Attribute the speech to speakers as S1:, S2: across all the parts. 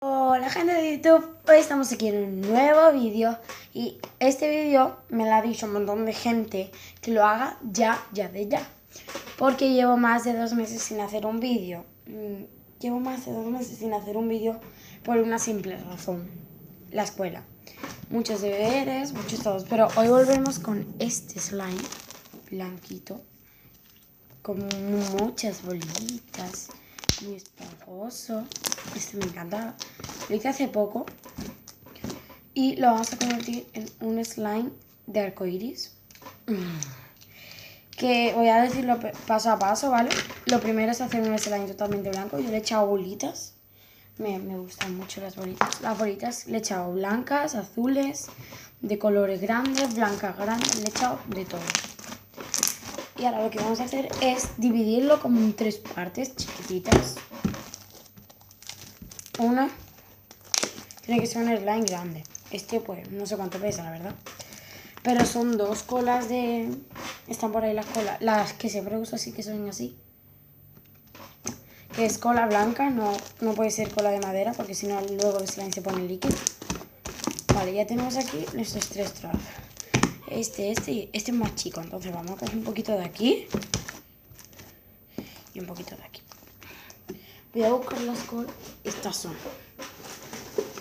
S1: Hola gente de YouTube, hoy estamos aquí en un nuevo vídeo y este vídeo me lo ha dicho un montón de gente que lo haga ya porque llevo más de 2 meses sin hacer un vídeo. Llevo más de 2 meses sin hacer un vídeo por una simple razón: la escuela. Muchos deberes, muchos todos, pero hoy volvemos con este slime blanquito con muchas bolitas, muy esponjoso. Este me encanta, lo hice hace poco y lo vamos a convertir en un slime de arcoiris. Que voy a decirlo paso a paso, ¿vale? Lo primero es hacer un slime totalmente blanco. Yo le he echado bolitas, me gustan mucho las bolitas. Las bolitas le he echado blancas, azules, de colores grandes, blancas grandes, le he echado de todo. Y ahora lo que vamos a hacer es dividirlo como en 3 partes chiquititas. Una tiene que ser un slime grande. Este pues no sé cuánto pesa, la verdad. Pero son 2 colas de... Están por ahí las colas. Las que siempre uso así, que son así. Que es cola blanca, no puede ser cola de madera, porque si no luego el slime se pone líquido. Vale, ya tenemos aquí nuestros 3 trozos. Este y este es más chico, entonces vamos a coger un poquito de aquí y un poquito de aquí. Voy a buscar las colas. Estas son.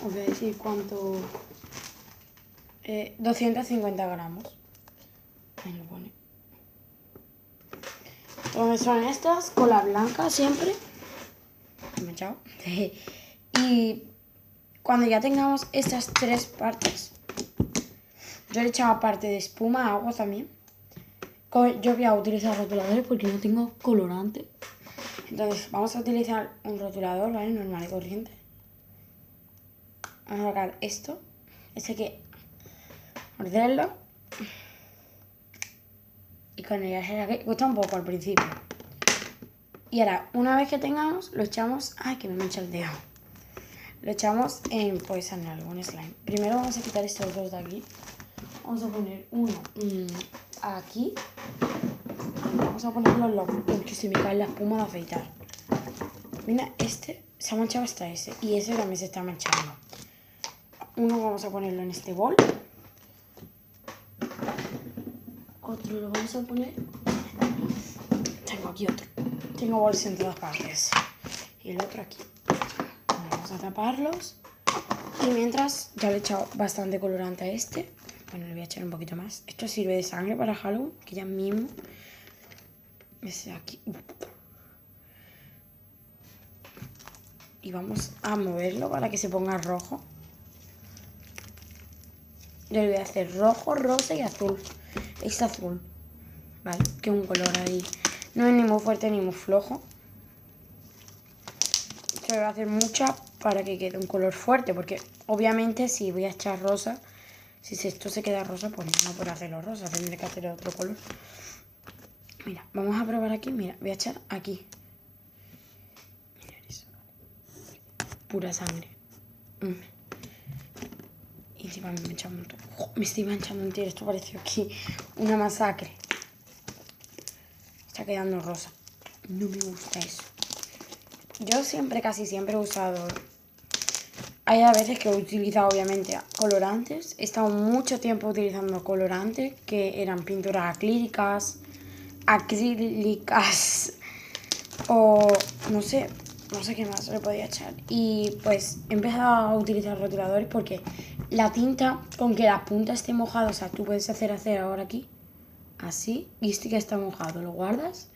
S1: Os voy a decir cuánto... 250 gramos. Ahí lo pone. Entonces son estas, cola blanca siempre. Me he echado. Y cuando ya tengamos estas 3 partes, yo le he echado aparte de espuma, agua también. Yo voy a utilizar rotuladores porque no tengo colorante. Entonces vamos a utilizar un rotulador, ¿vale? Normal y corriente. Vamos a sacar esto. Este que morderlo. Y con el que cuesta un poco al principio. Y ahora, una vez que tengamos, lo echamos... ¡Ay, que me mancha el dedo! Lo echamos pues, en algún slime. Primero vamos a quitar estos dos de aquí. Vamos a poner uno aquí. Vamos a ponerlo en los... porque se me cae la espuma de afeitar. Mira, este se ha manchado hasta ese. Y ese también se está manchando. Uno vamos a ponerlo en este bol. Otro lo vamos a poner... Tengo aquí otro. Tengo bols en todas partes. Y el otro aquí. Vamos a taparlos. Y mientras ya le he echado bastante colorante a este. Bueno, le voy a echar un poquito más. Esto sirve de sangre para Halloween, que ya mismo... Ese aquí. Y vamos a moverlo para que se ponga rojo. Yo le voy a hacer rojo, rosa y azul. Este azul. Vale, que un color ahí. No es ni muy fuerte ni muy flojo. Esto le voy a hacer mucha para que quede un color fuerte. Porque obviamente si voy a echar rosa, si esto se queda rosa, pues no puedo hacerlo rosa. Tendré que hacer otro color. Mira, vamos a probar aquí. Mira, voy a echar aquí. Mirad eso. Pura sangre. Y encima me he echado un montón. Me estoy manchando entero. Esto pareció aquí una masacre. Está quedando rosa. No me gusta eso. Yo siempre, casi siempre he usado... Hay a veces que he utilizado obviamente colorantes. He estado mucho tiempo utilizando colorantes que eran pinturas acrílicas o no sé qué más le podía echar. Y pues he empezado a utilizar rotuladores porque la tinta, con que la punta esté mojada, o sea, tú puedes hacer ahora aquí, así, y este que está mojado, lo guardas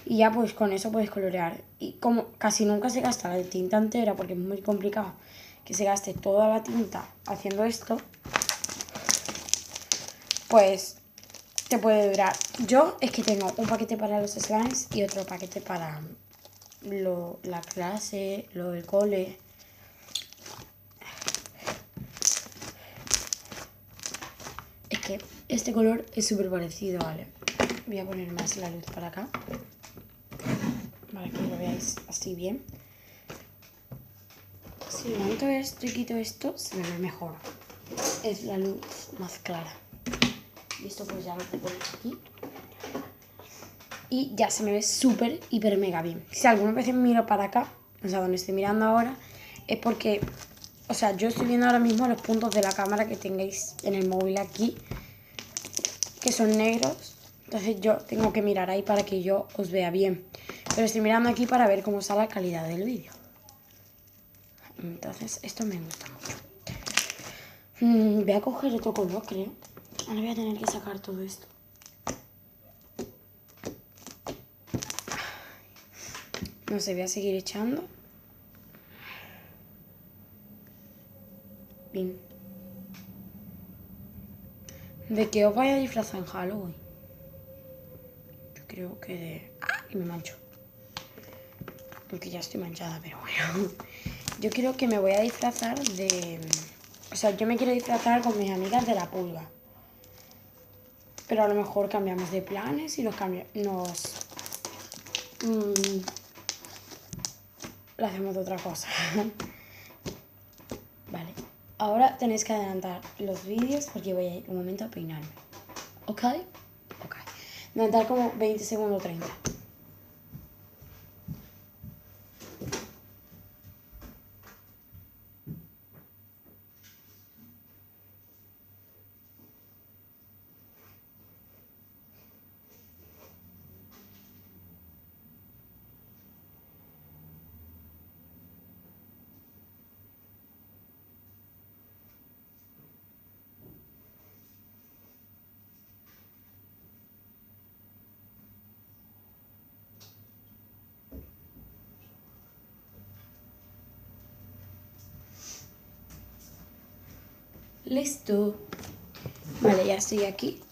S1: y ya pues con eso puedes colorear. Y como casi nunca se gasta la tinta entera porque es muy complicado que se gaste toda la tinta haciendo esto, pues te puede durar. Yo es que tengo un paquete para los slimes y otro paquete para la clase, lo del cole. Es que este color es súper parecido, ¿vale? Voy a poner más la luz para acá, para que lo veáis así bien. Si levanto esto y quito esto, se me ve mejor. Es la luz más clara. Y esto pues ya lo pongo aquí. Y ya se me ve súper, hiper, mega bien. Si algunas veces miro para acá, o sea, donde estoy mirando ahora, es porque, o sea, yo estoy viendo ahora mismo los puntos de la cámara que tengáis en el móvil aquí, que son negros. Entonces yo tengo que mirar ahí para que yo os vea bien. Pero estoy mirando aquí para ver cómo está la calidad del vídeo. Entonces esto me gusta mucho. Voy a coger otro color, creo. Ahora voy a tener que sacar todo esto. No sé, voy a seguir echando. Bien. ¿De qué os vais a disfrazar en Halloween? Yo creo que de... ¡Ah! Y me mancho. Porque ya estoy manchada, pero bueno. Yo creo que me voy a disfrazar de... O sea, yo me quiero disfrazar con mis amigas de la pulga. Pero a lo mejor cambiamos de planes y lo hacemos de otra cosa. Vale. Ahora tenéis que adelantar los vídeos porque voy a ir un momento a peinarme. ¿Ok? Ok. Adelantar como 20 segundos o 30. Listo. Vale, ya estoy aquí.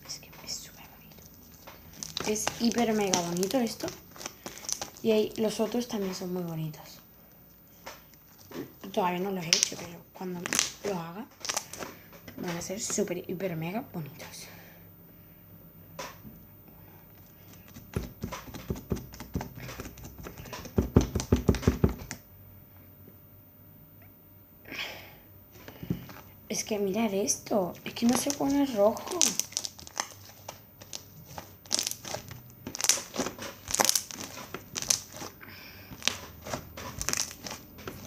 S1: Es que es súper bonito. Es hiper mega bonito esto. Y ahí los otros también son muy bonitos. Todavía no los he hecho, pero cuando los haga van a ser súper hiper mega bonitos. Es que mirad esto. Es que no se pone rojo.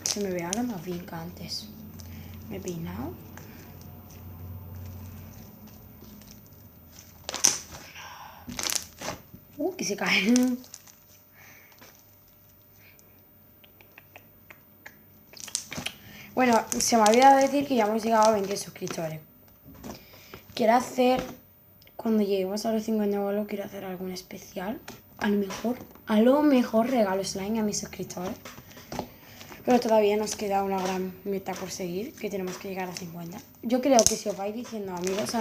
S1: Se me ve ahora más bien que antes. Me he peinado. Que se cae. Bueno, se me ha olvidado decir que ya hemos llegado a 20 suscriptores. Quiero hacer, cuando lleguemos a los 50 o algo, quiero hacer algún especial. A lo mejor regalo slime a mis suscriptores. Pero todavía nos queda una gran meta por seguir, que tenemos que llegar a 50. Yo creo que si os vais diciendo, amigos,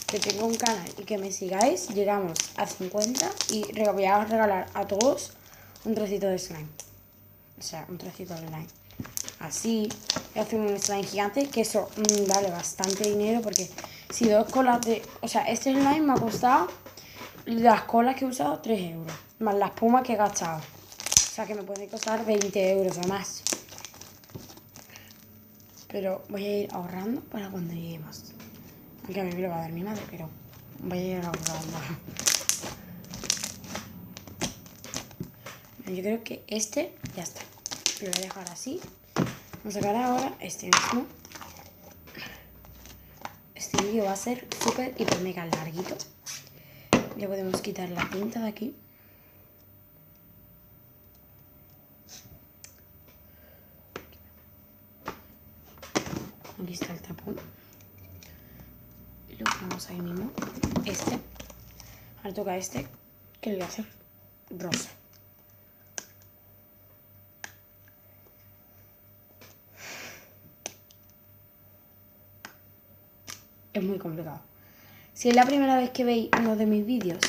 S1: que tengo un canal y que me sigáis, llegamos a 50 y voy a regalar a todos un trocito de slime. O sea, un trocito de slime. Así, voy a hacer un slime gigante, que eso vale bastante dinero, porque si 2 colas de... O sea, este slime me ha costado, las colas que he usado, 3 euros, más la espuma que he gastado. O sea, que me puede costar 20 euros o más. Pero voy a ir ahorrando para cuando lleguemos. Aunque a mí me lo va a dar mi madre, pero voy a ir ahorrando. Yo creo que este ya está. Lo voy a dejar así. Vamos a sacar ahora este mismo. Este vídeo va a ser súper, hiper, mega larguito. Ya podemos quitar la pinta de aquí. Aquí está el tapón. Y lo ponemos ahí mismo. Este. Ahora toca este, que le voy a hacer rosa. Es muy complicado. Si es la primera vez que veis uno de mis vídeos,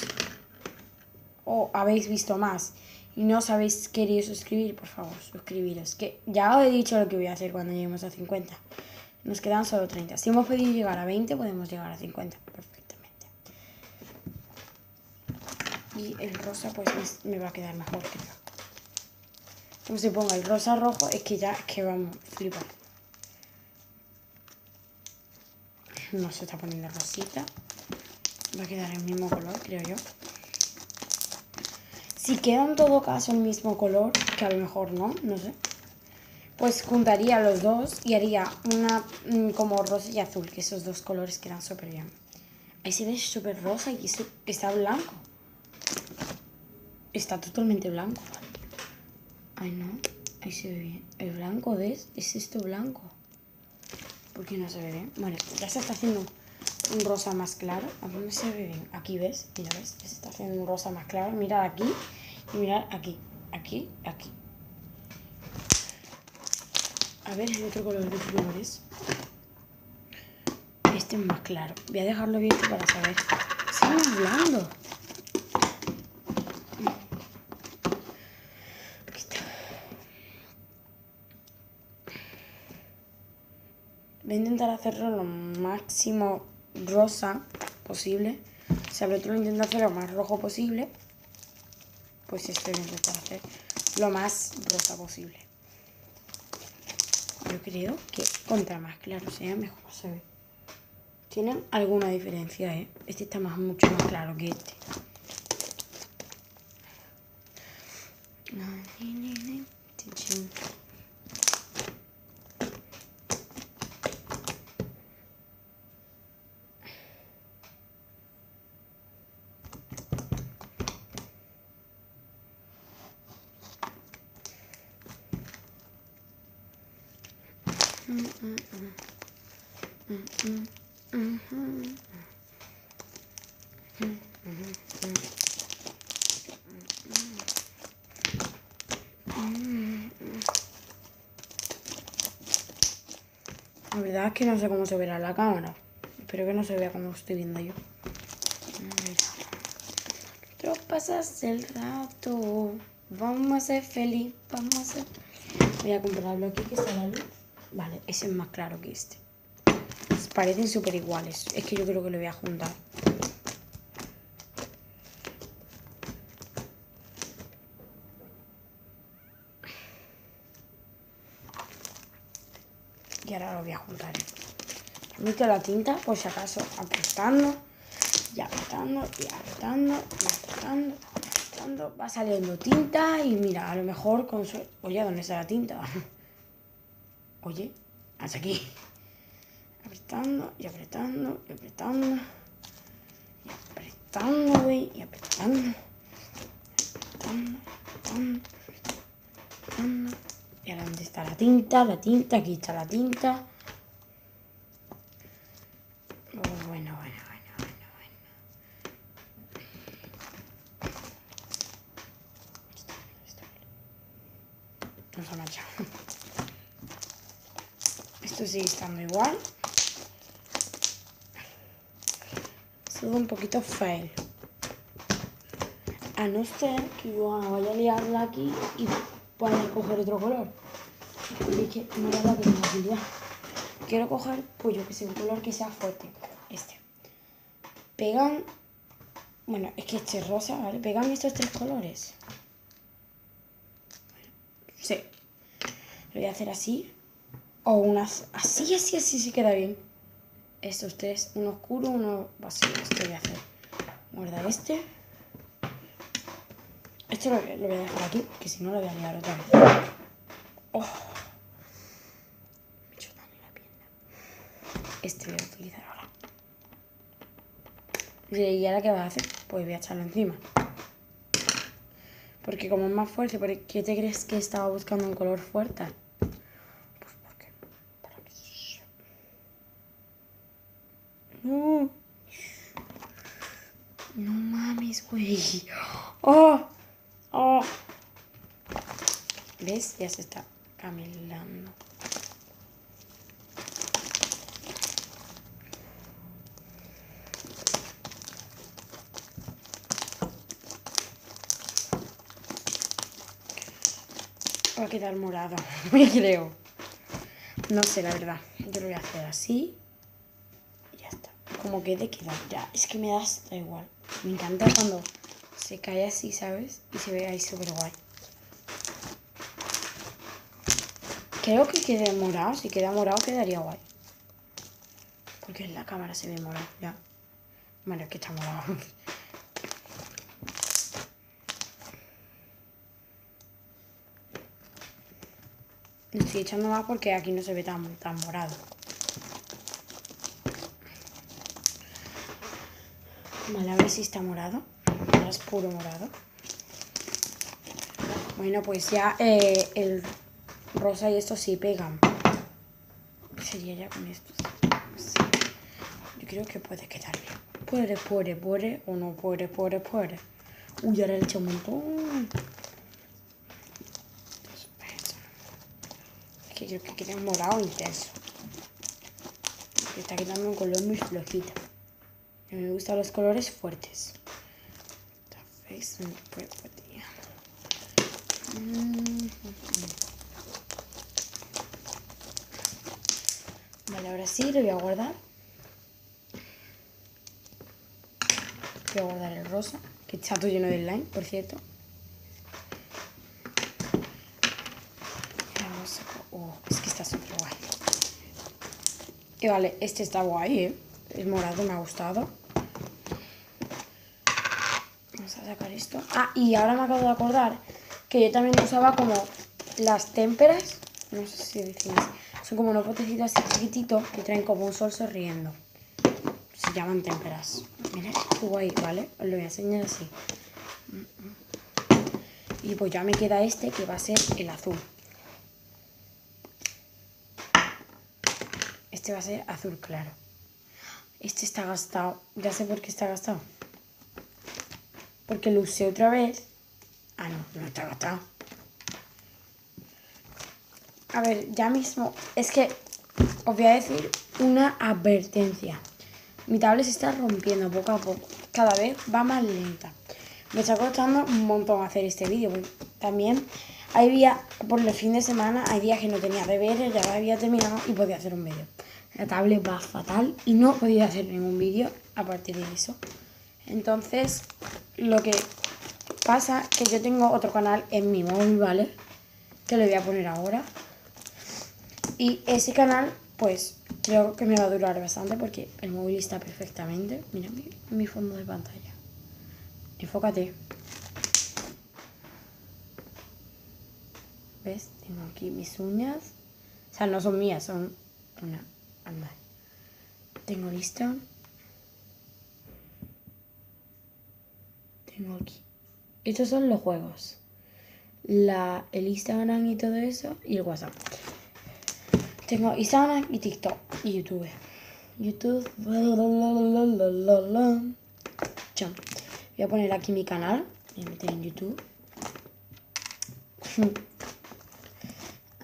S1: o habéis visto más y no os habéis querido suscribir, por favor, suscribiros. Que ya os he dicho lo que voy a hacer cuando lleguemos a 50. Nos quedan solo 30. Si hemos podido llegar a 20, podemos llegar a 50 perfectamente. Y el rosa pues me va a quedar mejor, creo. Como se ponga el rosa rojo, es que ya vamos a flipar. No se está poniendo rosita. Va a quedar el mismo color, creo yo. Si queda en todo caso el mismo color, que a lo mejor no sé, pues juntaría los dos y haría una como rosa y azul, que esos dos colores quedan súper bien. Ahí se ve súper rosa y está blanco. Está totalmente blanco. Ay, no. Ahí se ve bien. El blanco, ¿ves? ¿Es esto blanco? ¿Por qué no se ve bien? Bueno, ya se está haciendo un rosa más claro. A mí me se ve bien. Aquí, ¿ves? Mira, ¿ves? Ya se está haciendo un rosa más claro. Mirad aquí y mirad aquí. Aquí, aquí. A ver el otro color, ¿qué color es? Este es más claro. Voy a dejarlo abierto para saber. Se va nublando. Aquí está. Voy a intentar hacerlo lo máximo rosa posible. Si el otro lo intento hacer lo más rojo posible, pues este voy a intentar hacer lo más rosa posible. Yo creo que contra más claro sea, mejor se ve. Tienen alguna diferencia, ¿eh? Este está mucho más claro que este. La verdad es que no sé cómo se verá en la cámara. Espero que no se vea como lo estoy viendo yo. A ver. Pero pasas el rato. Vamos a ser feliz. Vamos a ser... Voy a compararlo aquí que está la luz. Vale, ese es más claro que este. Parecen súper iguales. Es que yo creo que lo voy a juntar. Y ahora lo voy a juntar. Meto la tinta, por si acaso, apretando. Y apretando, y apretando, y apretando, y apretando. Va saliendo tinta y mira, a lo mejor con suerte... Oye, ¿dónde está la tinta? Oye, hasta aquí. Apretando, y apretando, y apretando. Y apretando, güey, y apretando. Apretando, apretando, apretando. Y ahora, ¿dónde está la tinta? La tinta, aquí está la tinta. Oh, bueno. No se ha manchado. Esto sigue estando igual. Es todo un poquito fail. A no ser que yo vaya a liarla aquí y vaya a coger otro color. Y es que no es la que tengo que liar. Quiero coger, pues yo que sé, un color que sea fuerte. Este. Pegan... Bueno, es que este es rosa, ¿vale? Pegan estos tres colores. Sí. Lo voy a hacer así. O unas... Así se queda bien. Estos tres. Uno oscuro, uno vacío. Esto voy a hacer. Guardar este. Esto lo voy a dejar aquí, porque si no lo voy a liar otra vez. Oh. Me he hecho daño la pierna. Este lo voy a utilizar ahora. ¿Y ahora qué vas a hacer? Pues voy a echarlo encima. Porque como es más fuerte, ¿por qué te crees que estaba buscando un color fuerte? Pues porque... Para que... No. No mames, güey. ¡Oh! ¡Oh! ¿Ves? Ya se está camelando. Va a quedar morado, me creo. No sé, la verdad. Yo lo voy a hacer así. Y ya está. Como quede, queda. Ya, es que me da hasta igual. Me encanta cuando se cae así, ¿sabes? Y se ve ahí súper guay. Creo que quede morado. Si queda morado, quedaría guay. Porque en la cámara se ve morado, ya. Bueno, es que está morado. Le estoy echando más porque aquí no se ve tan morado. Vale, a ver si está morado. Ahora es puro morado. Bueno, pues ya el rosa y esto sí pegan. Sería ya con estos. Sí. Yo creo que puede quedar bien. Puede o no puede. Uy, ahora le he hecho un montón. Es que creo que queda un morado intenso. Me está quedando un color muy flojito. A mí me gustan los colores fuertes. Vale, ahora sí lo voy a guardar. Voy a guardar el rosa, que está todo lleno de slime, por cierto. Es que está súper guay. Y vale, este está guay, ¿eh? El morado me ha gustado. Vamos a sacar esto. Ah, y ahora me acabo de acordar que yo también usaba como las témperas. No sé si decimos así. Son como unos botecitos así chiquititos que traen como un sol sonriendo. Se llaman témperas. Mirad qué guay, ¿vale? Os lo voy a enseñar así. Y pues ya me queda este que va a ser el azul. Este va a ser azul claro. Este está gastado. Ya sé por qué está gastado. Porque lo usé otra vez. Ah, no está gastado. A ver, ya mismo. Es que os voy a decir una advertencia. Mi tablet se está rompiendo poco a poco. Cada vez va más lenta. Me está costando un montón hacer este vídeo. También hay días, por el fin de semana, hay días que no tenía deberes, ya lo había terminado y podía hacer un vídeo. La tablet va fatal y no podía hacer ningún vídeo a partir de eso. Entonces, lo que pasa es que yo tengo otro canal en mi móvil, ¿vale? Que lo voy a poner ahora. Y ese canal, pues, creo que me va a durar bastante porque el móvil está perfectamente. Mira mi fondo de pantalla. Enfócate. ¿Ves? Tengo aquí mis uñas. O sea, no son mías, son una. Anda. Tengo lista. Tengo aquí. Estos son los juegos. El Instagram y todo eso. Y el WhatsApp. Tengo Instagram y TikTok. Y YouTube. YouTube. Chao. Voy a poner aquí mi canal. Voy a meter en YouTube.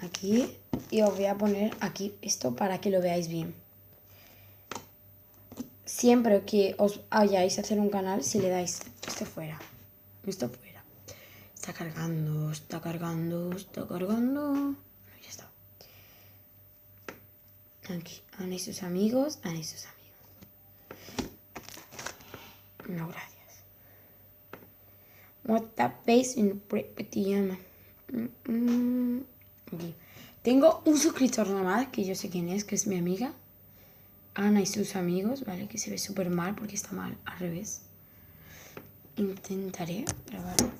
S1: Aquí. Y os voy a poner aquí esto para que lo veáis bien. Siempre que os vayáis a hacer un canal, si le dais esto fuera. Esto fuera. Está cargando, está cargando, está cargando. Bueno, ya está. Aquí. Ana y sus amigos. Ana y sus amigos. No, gracias. What the face in pijama. Aquí. Tengo un suscriptor nada más, que yo sé quién es, que es mi amiga. Ana y sus amigos, ¿vale? Que se ve súper mal porque está mal al revés. Intentaré grabarlo.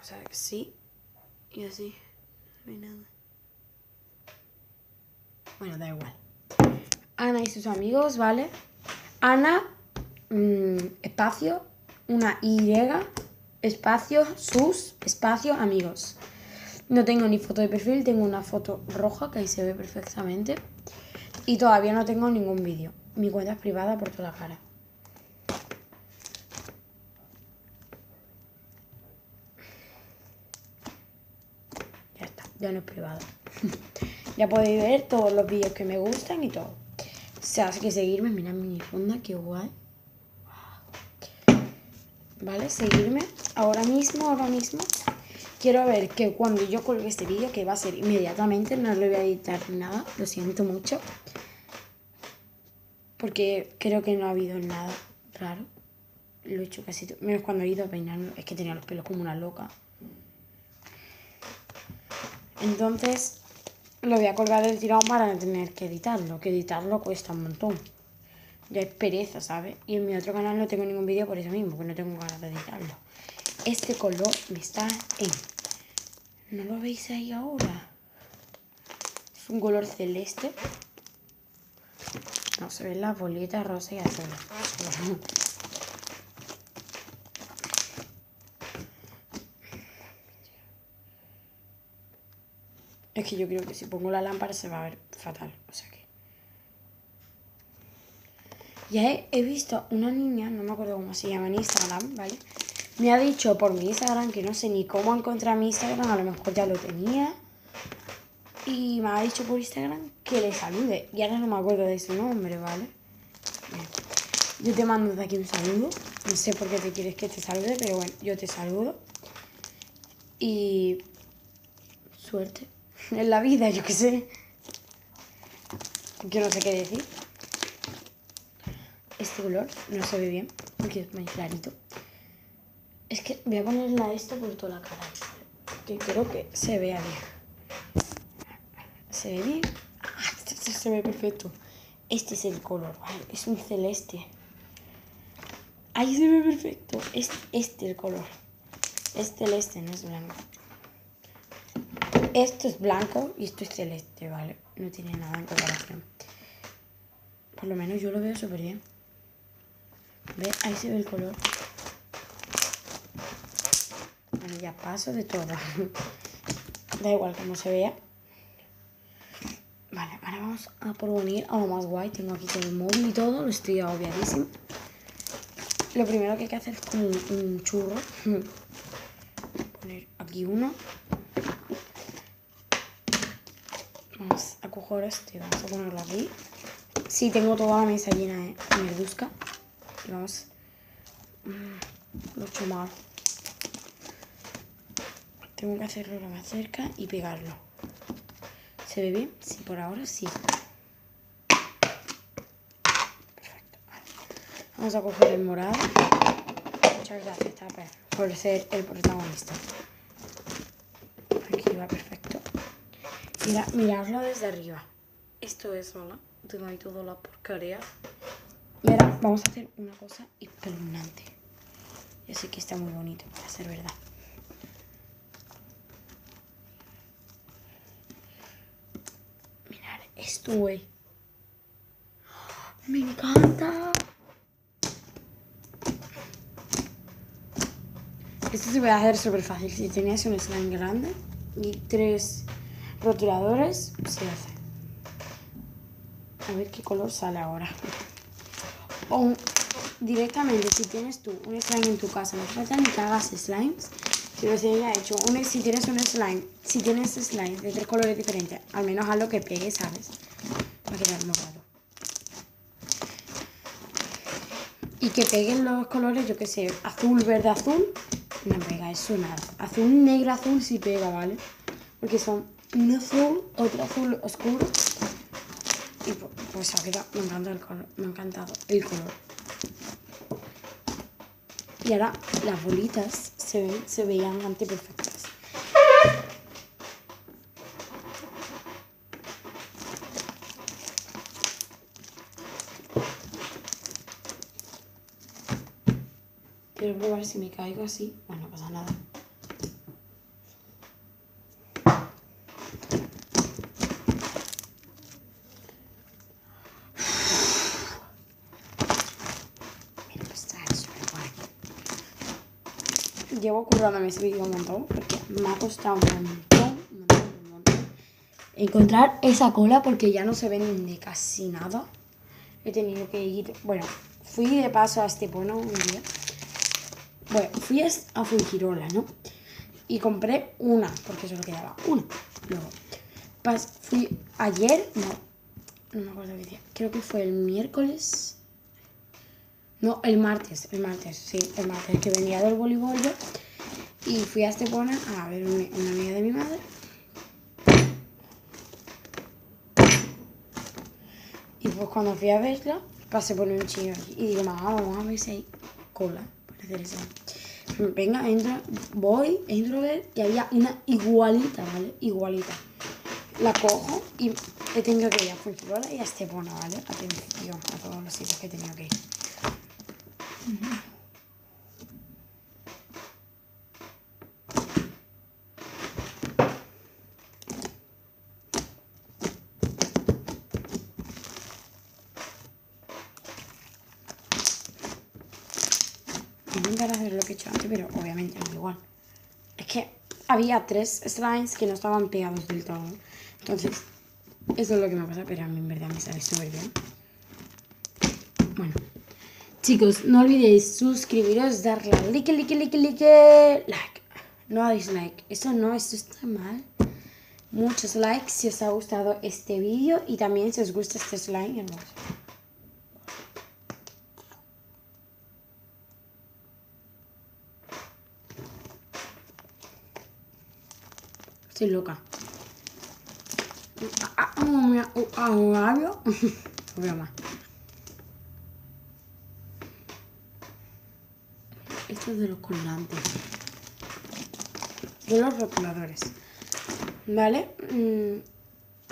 S1: O sea, que sí. Y así. No hay nada. Bueno, da igual. Ana y sus amigos, ¿vale? Ana, espacio, una Y, espacio, sus, espacio, amigos. No tengo ni foto de perfil, tengo una foto roja que ahí se ve perfectamente. Y todavía no tengo ningún vídeo. Mi cuenta es privada por toda la cara. Ya está, ya no es privado. Ya podéis ver todos los vídeos que me gustan y todo. O sea, hay que seguirme. Mirad mi fonda, qué guay. ¿Vale? Seguirme ahora mismo. Quiero ver que cuando yo colgue este vídeo, que va a ser inmediatamente, no lo voy a editar ni nada, lo siento mucho. Porque creo que no ha habido nada raro. Lo he hecho casi todo, menos cuando he ido a peinarme, es que tenía los pelos como una loca. Entonces lo voy a colgar del tirón para no tener que editarlo, que editarlo cuesta un montón. Ya es pereza, ¿sabes? Y en mi otro canal no tengo ningún vídeo por eso mismo, porque no tengo ganas de editarlo. Este color me está en... ¿No lo veis ahí ahora? un color celeste. No, se ven las bolitas rosa y azul. Es que yo creo que si pongo la lámpara se va a ver fatal. O sea que... Ya he visto una niña, no me acuerdo cómo se llama en Instagram, ¿vale? Me ha dicho por mi Instagram, que no sé ni cómo encontrar mi Instagram, a lo mejor ya lo tenía. Y me ha dicho por Instagram que le salude. Y ahora no me acuerdo de su nombre, ¿vale? Bien. Yo te mando de aquí un saludo. No sé por qué te quieres que te salude, pero bueno, yo te saludo. Y... suerte. En la vida, yo qué sé. Yo no sé qué decir. Este color no se ve bien, porque es muy clarito. Es que voy a ponerla esto por toda la cara. Que creo que se vea bien. ¿Se ve bien? Ah, este se ve perfecto. Este es el color, ¿vale? Es un celeste. Ahí se ve perfecto. Es este el color. Es celeste, no es blanco. Esto es blanco y esto es celeste, ¿vale? No tiene nada en comparación. Por lo menos yo lo veo súper bien. ¿Ves? Ahí se ve el color. Bueno, ya paso de todo. Da igual cómo se vea. Vale, ahora vamos a por venir a lo más guay. Tengo aquí todo el móvil y todo, lo estoy agobiadísimo. Lo primero que hay que hacer es como un churro. Poner aquí uno. Vamos a coger este, vamos a ponerlo aquí. Sí, tengo toda la mesa llena de merdusca. Y vamos... mucho más. Tengo que hacerlo lo más cerca y pegarlo. ¿Se ve bien? Sí, por ahora sí. Perfecto. Vale. Vamos a coger el morado. Muchas gracias, Tupper, por ser el protagonista. Aquí va perfecto. Mira, miradlo desde arriba. Esto es, ¿no? Tengo ahí toda la porquería. Y ahora vamos a hacer una cosa espeluznante. Yo sé que está muy bonito para ser verdad. Mirad esto, güey. Me encanta. Esto se puede hacer súper fácil. Si tenías un slime grande y 3 rotuladores, se hace. A ver qué color sale ahora. O directamente, si tienes tú un slime en tu casa, no hace falta ni que hagas slimes. Si lo haya hecho, si tienes un slime, si tienes slime de 3 colores diferentes, al menos haz lo que pegue, ¿sabes? Va a quedar morado. Y que peguen los colores, yo qué sé, azul, verde, azul, no pega eso nada. Azul, negro, azul sí pega, ¿vale? Porque son un azul, otro azul oscuro. Y pues ha quedado, me encanta el color, me ha encantado el color. Y ahora las bolitas se veían antes perfectas. Quiero probar si me caigo así. Bueno, no pasa nada. Mira, pues está súper guay. Llevo currándome ese vídeo un montón porque me ha costado un montón encontrar esa cola porque ya no se ven de casi nada. He tenido que ir... Bueno, fui de paso a Estepona un día. Bueno, fui a Fuengirola, ¿no? Y compré una, porque solo quedaba una. Luego, fui ayer, no me acuerdo qué día. Creo que fue el miércoles. No, el martes, sí, el martes, que venía del voleibol yo. Y fui a Estepona a ver una amiga de mi madre. Y pues cuando fui a verla, pasé por un chino y digo, mamá, vamos a ver si hay cola para hacer eso. Venga, entro a ver y había una igualita, ¿vale? Igualita. La cojo y he tenido que ir a Fuengirola y a Estepona, ¿vale? Atención a todos los sitios que he tenido que ir. intentar hacer lo que he hecho antes, pero obviamente no es igual. Es que había 3 slimes que no estaban pegados del todo. Entonces, eso es lo que me pasa, pero a mí en verdad me sale súper bien. Bueno, chicos, no olvidéis suscribiros, darle a like. No a dislike, eso no, eso está mal. Muchos likes si os ha gustado este vídeo y también si os gusta este slime hermoso. Estoy loca. Broma. Esto es de los colorantes. De los rotuladores. ¿Vale?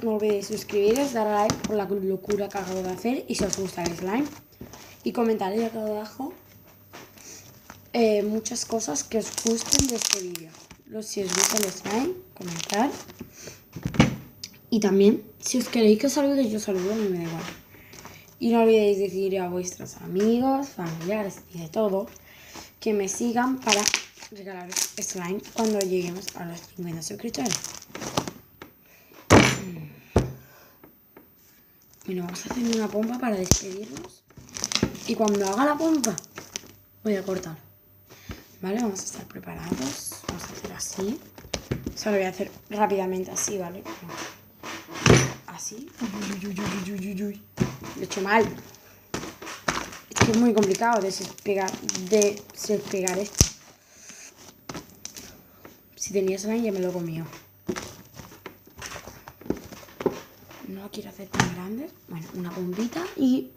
S1: No olvidéis suscribiros, dar a like por la locura que acabo de hacer y si os gusta el slime. Y comentar aquí abajo muchas cosas que os gusten de este vídeo. Si os gusta el slime, comentar. Y también, si os queréis que os salude, yo saludo, a mí me da igual. Y no olvidéis decir a vuestros amigos, familiares y de todo que me sigan para regalaros slime cuando lleguemos a los 50 suscriptores. Bueno, vamos a hacer una pompa para despedirnos. Y cuando haga la pompa, voy a cortar. ¿Vale? Vamos a estar preparados. Vamos a hacer así. Solo voy a hacer rápidamente así, ¿vale? Así. Lo he hecho mal. Es que es muy complicado despegar esto. Si tenía slime ya me lo he comido. No lo quiero hacer tan grande. Bueno, una bombita y